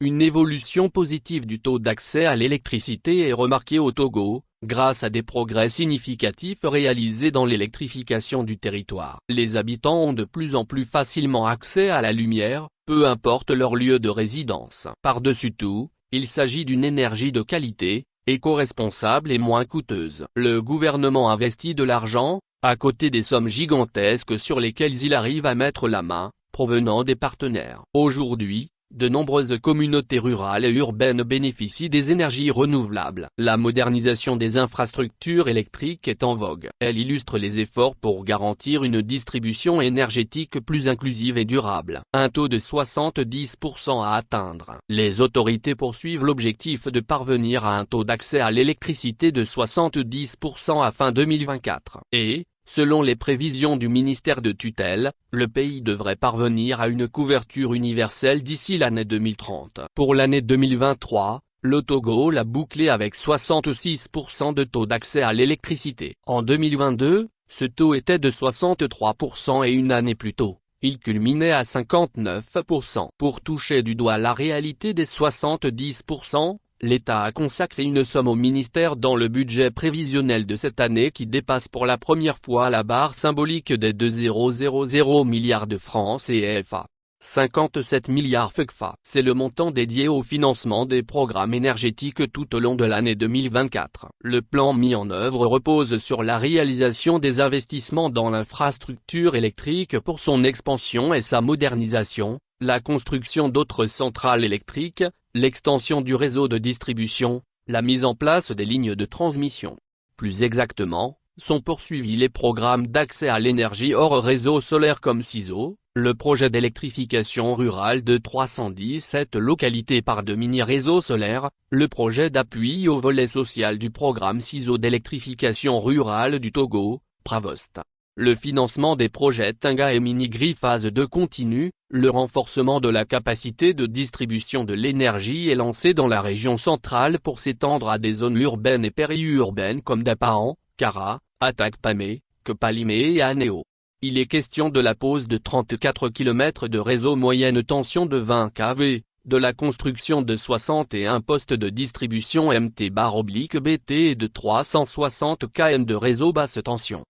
Une évolution positive du taux d'accès à l'électricité est remarquée au Togo, grâce à des progrès significatifs réalisés dans l'électrification du territoire. Les habitants ont de plus en plus facilement accès à la lumière, peu importe leur lieu de résidence. Par-dessus tout, il s'agit d'une énergie de qualité, éco-responsable et moins coûteuse. Le gouvernement investit de l'argent, à côté des sommes gigantesques sur lesquelles il arrive à mettre la main, provenant des partenaires. Aujourd'hui, de nombreuses communautés rurales et urbaines bénéficient des énergies renouvelables. La modernisation des infrastructures électriques est en vogue. Elle illustre les efforts pour garantir une distribution énergétique plus inclusive et durable. Un taux de 70% à atteindre. Les autorités poursuivent l'objectif de parvenir à un taux d'accès à l'électricité de 70% à fin 2024. Et, selon les prévisions du ministère de tutelle, le pays devrait parvenir à une couverture universelle d'ici l'année 2030. Pour l'année 2023, le Togo l'a bouclé avec 66% de taux d'accès à l'électricité. En 2022, ce taux était de 63% et une année plus tôt, il culminait à 59%. Pour toucher du doigt la réalité des 70%, l'État a consacré une somme au ministère dans le budget prévisionnel de cette année qui dépasse pour la première fois la barre symbolique des 2,000 milliards de francs CFA. 57 milliards FECFA. C'est le montant dédié au financement des programmes énergétiques tout au long de l'année 2024. Le plan mis en œuvre repose sur la réalisation des investissements dans l'infrastructure électrique pour son expansion et sa modernisation, la construction d'autres centrales électriques, l'extension du réseau de distribution, la mise en place des lignes de transmission. Plus exactement, sont poursuivis les programmes d'accès à l'énergie hors réseau solaire comme CISO, le projet d'électrification rurale de 317 localités par 2 mini-réseaux solaires, le projet d'appui au volet social du programme CISO d'électrification rurale du Togo, Pravost. Le financement des projets Tinga et Minigri phase 2 continue, le renforcement de la capacité de distribution de l'énergie est lancé dans la région centrale pour s'étendre à des zones urbaines et périurbaines comme Dapahan, Kara, Atakpamé, Kepalimé et Anéo. Il est question de la pose de 34 km de réseau moyenne tension de 20 kV, de la construction de 61 postes de distribution MT/BT et de 360 km de réseau basse tension.